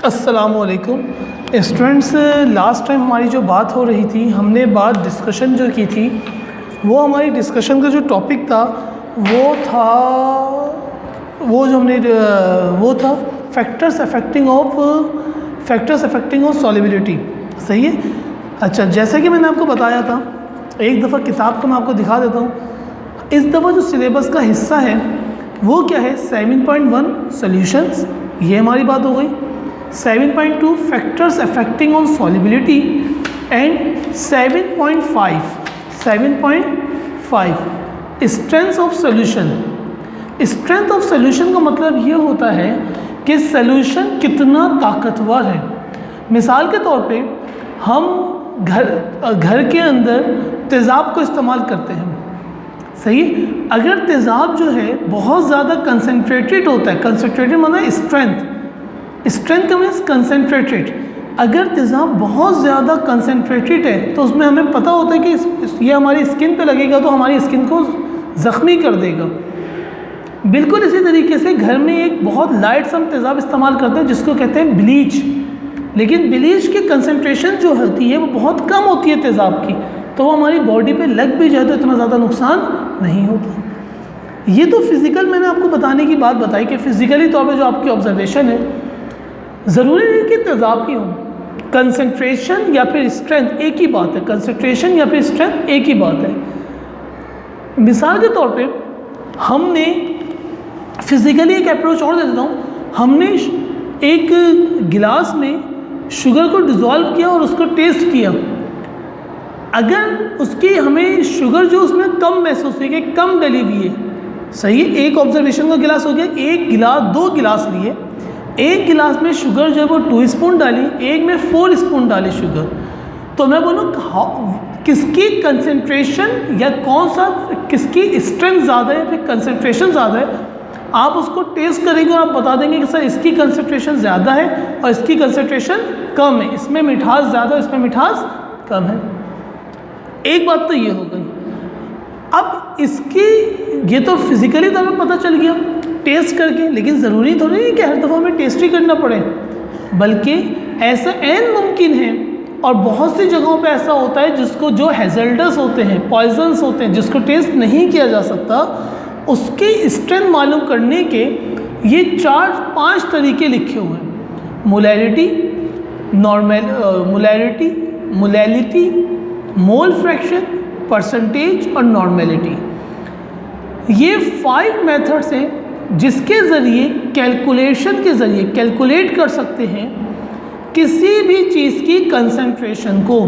अस्सलामुअलैकुम students. Last time हमारी जो बात हो रही थी, हमने बात डिस्कशन जो की थी, वो हमारी डिस्कशन का जो टॉपिक था वो था फैक्टर्स अफेक्टिंग ऑफ सॉल्युबिलिटी। सही है। अच्छा, जैसे कि मैंने आपको बताया था, एक दफ़ा किताब को मैं आपको दिखा देता हूँ। इस दफ़ा जो सिलेबस का हिस्सा है वो क्या है, 7.1 सॉल्यूशंस, ये हमारी बात हो गई। 7.2 factors affecting on solubility and 7.5 strength of solution. Strength of solution का मतलब ये होता है कि सॉल्यूशन कितना ताकतवर है। मिसाल के तौर पे हम घर के अंदर तेज़ाब को इस्तेमाल करते हैं। सही। अगर तेज़ाब जो है बहुत ज़्यादा कंसनट्रेटेड होता है, कंसनट्रेटेड मतलब स्ट्रेंथ का मीन्स कंसनट्रेटेड। अगर तेज़ाब बहुत ज़्यादा कंसनट्रेटेड है तो उसमें हमें पता होता है कि ये हमारी स्किन पे लगेगा तो हमारी स्किन को ज़ख्मी कर देगा। बिल्कुल इसी तरीके से घर में एक बहुत लाइट सा तेज़ाब इस्तेमाल करते हैं जिसको कहते हैं ब्लीच, लेकिन ब्लीच की कंसनट्रेशन जो होती है वो बहुत कम होती है तेज़ाब की, तो वो हमारी बॉडी पे लग भी जाए तो इतना ज़्यादा नुकसान नहीं होता। ये तो फिज़िकल मैंने आपको बताने की बात बताई कि फ़िज़िकली तौर पे जो आपकी ऑब्जर्वेशन है, ज़रूरी नहीं कि तेज़ाब की हो। कंसंट्रेशन या फिर स्ट्रेंथ एक ही बात है, कंसंट्रेशन या फिर स्ट्रेंथ एक ही बात है। मिसाल के तौर पे हमने फिज़िकली एक अप्रोच और दे देता हूँ। हमने एक गिलास में शुगर को डिज़ोल्व किया और उसको टेस्ट किया। अगर उसकी हमें शुगर जो उसमें कम महसूस हुई, कि कम डली हुई है, सही है। एक ऑब्जर्वेशन का गिलास हो गया, दो गिलास लिए, एक गिलास में शुगर जो है वो 2 स्पून डाली, एक में 4 स्पून डाली शुगर, तो मैं बोलूँ किसकी कंसंट्रेशन या किसकी स्ट्रेंथ ज़्यादा है या फिर कंसंट्रेशन ज़्यादा है, आप उसको टेस्ट करेंगे और आप बता देंगे कि सर इसकी कंसंट्रेशन ज़्यादा है और इसकी कंसंट्रेशन कम है, इसमें मिठास ज़्यादा है, इसमें मिठास कम है। एक बात तो ये हो गई। अब ये तो फिज़िकली तो हमें पता चल गया टेस्ट करके, लेकिन ज़रूरी तो नहीं है कि हर दफ़ा हमें टेस्ट ही करना पड़े, बल्कि ऐसा ऐन मुमकिन है और बहुत सी जगहों पे ऐसा होता है जो हैज़ल्डस होते हैं, पॉइजन्स होते हैं, जिसको टेस्ट नहीं किया जा सकता, उसकी स्ट्रेंथ मालूम करने के ये 4-5 तरीके लिखे हुए हैं। मोलैलिटी, मोल फ्रैक्शन, परसेंटेज और नॉर्मेलिटी। ये 5 मेथड्स हैं जिसके ज़रिए कैलकुलेशन के ज़रिए कैलकुलेट कर सकते हैं किसी भी चीज़ की कंसंट्रेशन को।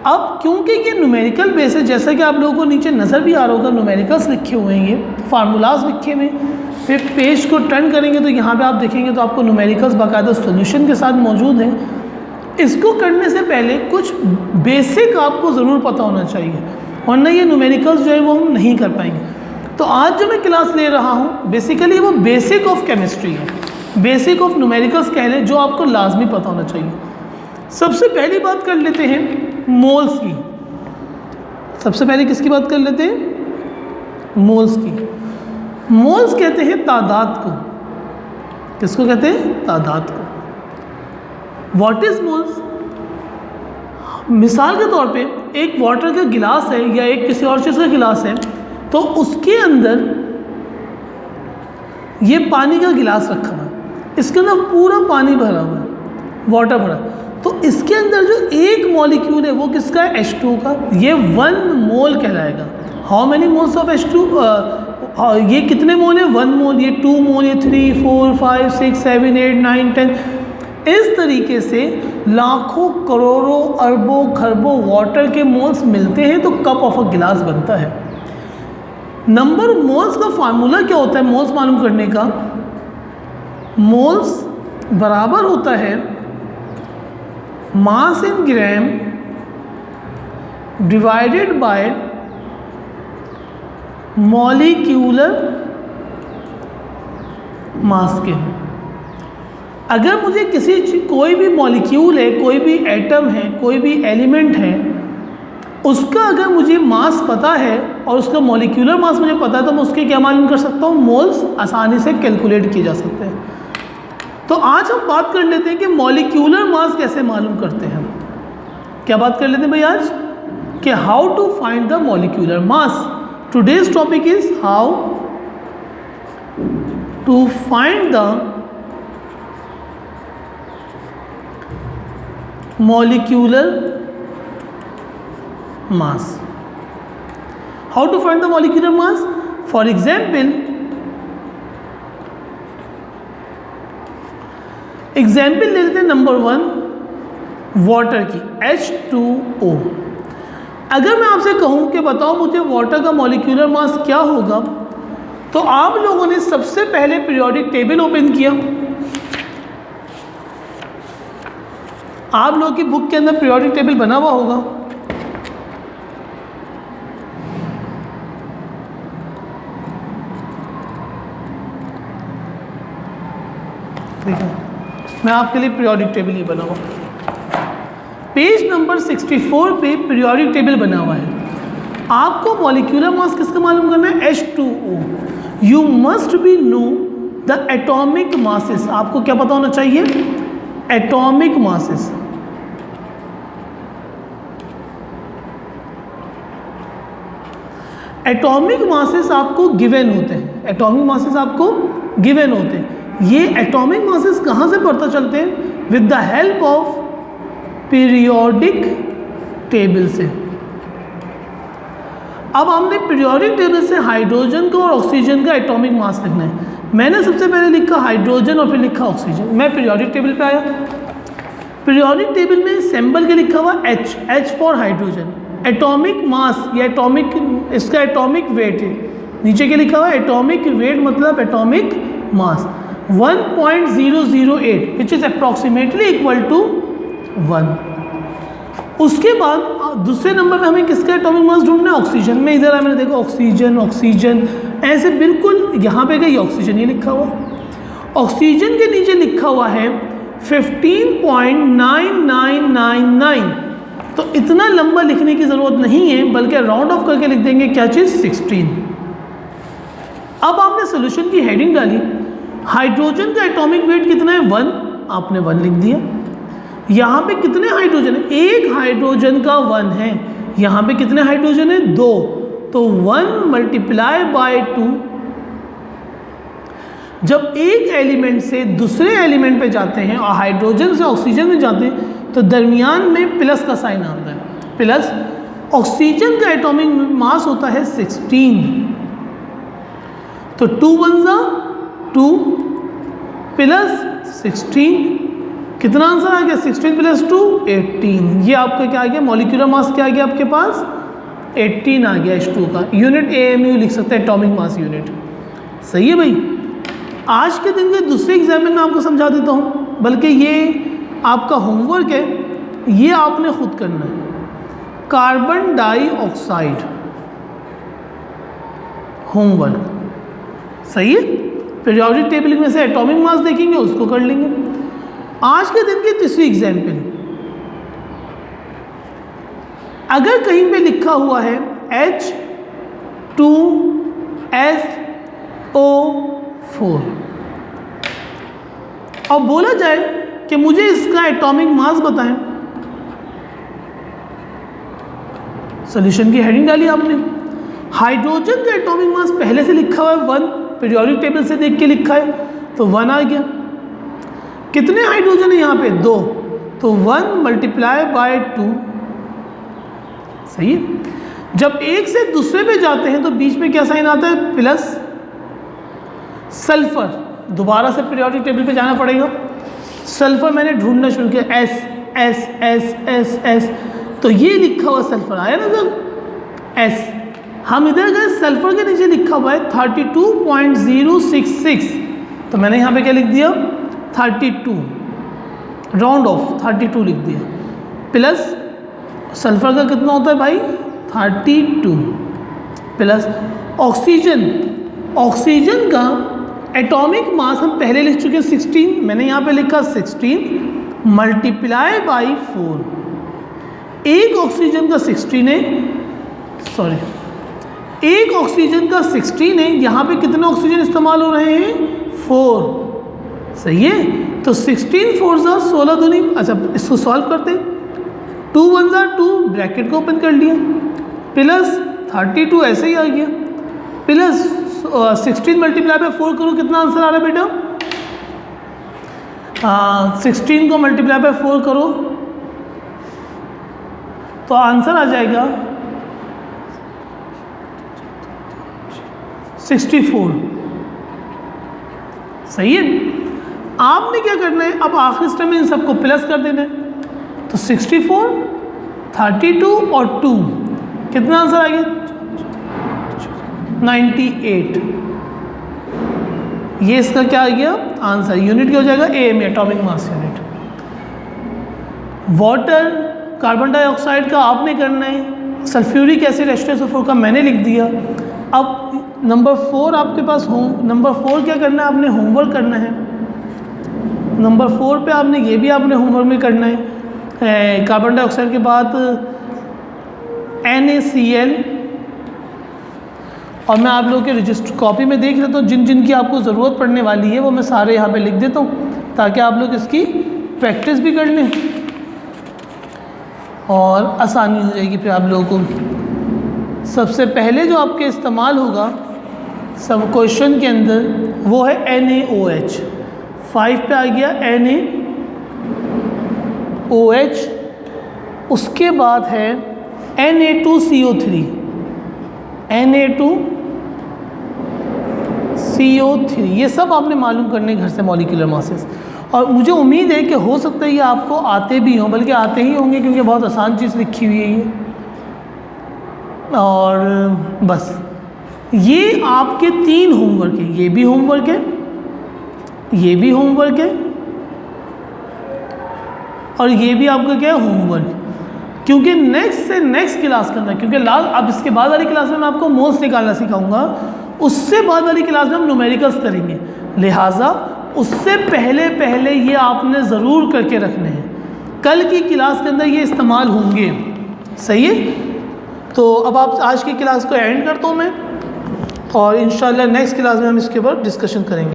अब क्योंकि ये न्यूमेरिकल बेस है, जैसा कि आप लोगों को नीचे नज़र भी आ रहा होगा, न्यूमेरिकल्स लिखे हुए हैं, ये फार्मूलाज लिखे हुए हैं। फिर पेज को टर्न करेंगे तो यहाँ पे आप देखेंगे तो आपको न्यूमेरिकल्स बाकायदा सॉल्यूशन के साथ मौजूद हैं। इसको करने से पहले कुछ बेसिक आपको ज़रूर पता होना चाहिए, वरना ये न्यूमेरिकल्स जो है वो हम नहीं कर पाएंगे। तो आज जो मैं क्लास ले रहा हूँ बेसिकली वो बेसिक ऑफ केमिस्ट्री है, बेसिक ऑफ न्यूमेरिकल्स कह लें, जो आपको लाजमी पता होना चाहिए। सबसे पहली बात कर लेते हैं मोल्स की। सबसे पहले किसकी बात कर लेते हैं? मोल्स की। मोल्स कहते हैं तादाद को। किसको कहते हैं? तादाद को। What is moles? मिसाल के तौर पे एक वाटर का गिलास है या एक किसी और चीज़ का गिलास है, तो उसके अंदर ये पानी का गिलास रखा हुआ है, इसके अंदर पूरा पानी भरा हुआ है, वाटर भरा, तो इसके अंदर जो एक मॉलिक्यूल है वो किसका है? H2 का। ये 1 मोल कहलाएगा। How many moles of H2? ये कितने मोल है? 1 मोल, ये 2 मोल, ये 3, 4, 5, 6, 7, 8, 9, 10। इस तरीके से लाखों करोड़ों अरबों खरबों वाटर के मोल्स मिलते हैं तो कप ऑफ अ गिलास बनता है। नंबर मोल्स का फार्मूला क्या होता है मोल्स मालूम करने का? मोल्स बराबर होता है mass in gram divided by molecular mass के। अगर मुझे कोई भी मॉलिक्यूल है, कोई भी एटम है, कोई भी एलिमेंट है, उसका अगर मुझे मास पता है और उसका मॉलिक्यूलर मास मुझे पता है तो मैं उसके क्या मालूम कर सकता हूँ? मोल्स आसानी से कैलकुलेट किए जा सकते हैं। तो आज हम बात कर लेते हैं कि मॉलिक्यूलर मास कैसे मालूम करते हैं। क्या बात कर लेते हैं भाई आज कि how to find the molecular mass. Today's topic is how to find the molecular mass. How to find the molecular mass? For example, ले लेते हैं नंबर 1 वाटर की H2O। अगर मैं आपसे कहूं कि बताओ मुझे वाटर का मॉलिक्यूलर मास क्या होगा, तो आप लोगों ने सबसे पहले पीरियोडिक टेबल ओपन किया। आप लोगों की बुक के अंदर पीरियोडिक टेबल बना हुआ होगा। देखो मैं आपके लिए पीरियोडिक टेबल ही बना हुआ, पेज नंबर 64 पे पीरियोडिक टेबल बना हुआ है। आपको मॉलिक्यूलर मास किसका मालूम करना है? H2O। You must be know the atomic masses. आपको क्या पता होना चाहिए? Atomic masses. एटॉमिक मासेस आपको गिवन होते हैं। एटॉमिक मासेस आपको गिवन होते हैं। ये एटॉमिक मासेस कहाँ से पता चलते हैं? With the help of periodic table से। अब हमने पीरियोडिक टेबल से हाइड्रोजन का और ऑक्सीजन का एटॉमिक मास लिखना है। मैंने सबसे पहले लिखा हाइड्रोजन और फिर लिखा ऑक्सीजन। मैं पीरियोडिक टेबल पे आया। पीरियोडिक टेबल में सिंबल के लिखा हुआ H for hydrogen. Atomic mass या एटॉमिक, इसका एटॉमिक वेट है। नीचे के लिखा हुआ एटॉमिक वेट मतलब atomic mass 1.008 which is approximately equal to 1। उसके बाद दूसरे नंबर पे हमें किसका एटॉमिक मास ढूंढना है? ऑक्सीजन में। इधर मैंने देखा ऑक्सीजन ऑक्सीजन ऐसे बिल्कुल यहाँ पे गई ऑक्सीजन, ये लिखा हुआ। ऑक्सीजन के नीचे लिखा हुआ है 15.9999। तो इतना लंबा लिखने की ज़रूरत नहीं है, बल्कि राउंड ऑफ करके लिख देंगे क्या चीज़? 16। अब आपने सोल्यूशन की हेडिंग डाली। हाइड्रोजन का एटॉमिक वेट कितना है? 1। आपने 1 लिख दिया। यहाँ पे कितने हाइड्रोजन है? एक हाइड्रोजन का 1 है। यहाँ पे कितने हाइड्रोजन है? 2। तो 1 मल्टीप्लाई बाय 2। जब एक एलिमेंट से दूसरे एलिमेंट पे जाते हैं और हाइड्रोजन से ऑक्सीजन में जाते हैं तो दरमियान में प्लस का साइन आता है, प्लस। ऑक्सीजन का एटॉमिक मास होता है 16। तो 2 1 जा 2 प्लस 16, कितना आंसर आ गया? 16 प्लस 2 18। ये आपका क्या आ गया? मॉलिक्यूलर मास क्या आ गया आपके पास? 18 आ गया H2 का। यूनिट AMU लिख सकते हैं, एटॉमिक मास यूनिट। सही है भाई। आज के दिन के दूसरे एग्जाम्पल में आपको समझा देता हूँ, बल्कि ये आपका होमवर्क है, ये आपने खुद करना है। Carbon dioxide homework. सही है। पीरियोडिक टेबल में से एटॉमिक मास देखेंगे, उसको कर लेंगे। आज के दिन की तीसरी एग्जाम्पल, अगर कहीं पे लिखा हुआ है H2SO4 और बोला जाए कि मुझे इसका एटॉमिक मास बताएं, सॉल्यूशन की हेडिंग डाली आपने। हाइड्रोजन का एटॉमिक मास पहले से लिखा हुआ है 1, पीरियोडिक टेबल से देख के लिखा है तो 1 आ गया। कितने हाइड्रोजन है यहाँ पे? 2। तो 1 मल्टीप्लाई बाय 2। सही है। जब एक से दूसरे पे जाते हैं तो बीच में क्या साइन आता है? प्लस। सल्फर, दोबारा से पीरियोडिक टेबल पे जाना पड़ेगा। सल्फर मैंने ढूंढना शुरू किया, S S S S S, तो ये लिखा हुआ सल्फर आया ना सर, S। हम इधर गए, सल्फर के नीचे लिखा हुआ है 32.066, तो मैंने यहाँ पे क्या लिख दिया? 32, राउंड ऑफ 32 लिख दिया। प्लस सल्फर का कितना होता है भाई? 32 प्लस ऑक्सीजन। ऑक्सीजन का एटॉमिक मास हम पहले लिख चुके हैं 16, मैंने यहाँ पे लिखा 16 मल्टीप्लाई बाई 4। एक ऑक्सीजन का 16 है, सॉरी, एक ऑक्सीजन का 16 है, यहाँ पे कितने ऑक्सीजन इस्तेमाल हो रहे हैं? 4। सही है। तो 16 4 ज़ा 16 दूनी, अच्छा इसको सॉल्व करते हैं। 2 1 ज़ा 2, ब्रैकेट को ओपन कर लिया, प्लस 32 ऐसे ही आ गया, प्लस 16 मल्टीप्लाई बाय 4 करो, कितना आंसर आ रहा है बेटा? 16 को मल्टीप्लाई बाय 4 करो तो आंसर आ जाएगा 64। सही है। आपने क्या करना है, अब आखिरी स्टेप में इन सबको प्लस कर देना है। तो 64, 32 और 2, कितना आंसर आ गया? 98। ये इसका क्या आ गया आंसर? यूनिट क्या हो जाएगा? M, atomic mass unit. Water, carbon dioxide का आपने करना है, सल्फ्यूरिक एसिड H2SO4 का मैंने लिख दिया। अब नंबर 4 आपके पास नंबर 4 क्या करना है आपने? होमवर्क करना है। नंबर 4 पे आपने ये भी आपने होमवर्क में करना है। कार्बन डाइऑक्साइड के बाद NaCl, और मैं आप लोगों के रजिस्टर कॉपी में देख लेता हूँ जिन जिन की आपको ज़रूरत पड़ने वाली है वो मैं सारे यहाँ पे लिख देता हूँ ताकि आप लोग इसकी प्रैक्टिस भी कर लें और आसानी हो जाएगी फिर आप लोगों को। सबसे पहले जो आपके इस्तेमाल होगा सब क्वेश्चन के अंदर वो है NaOH। 5 पे आ गया NaOH, उसके बाद है Na2CO3, Na2CO3, ये सब आपने मालूम करने घर से मॉलिक्यूलर मासेस। और मुझे उम्मीद है कि हो सकता है ये आपको आते भी हों, बल्कि आते ही होंगे क्योंकि बहुत आसान चीज़ लिखी हुई है ये। और बस ये आपके 3 होमवर्क है, ये भी होमवर्क है, ये भी होमवर्क है और ये भी आपका क्या है होमवर्क। क्योंकि नेक्स्ट से नेक्स्ट क्लास के अंदर, क्योंकि अब इसके बाद वाली क्लास में मैं आपको मोल्स निकालना सिखाऊंगा, उससे बाद वाली क्लास में हम न्यूमेरिकल्स करेंगे, लिहाजा उससे पहले पहले ये आपने ज़रूर करके रखने हैं। कल की क्लास के अंदर ये इस्तेमाल होंगे। सही है। तो अब आप आज की क्लास को एंड करता हूँ मैं और इंशाल्लाह नेक्स्ट क्लास में हम इसके ऊपर डिस्कशन करेंगे।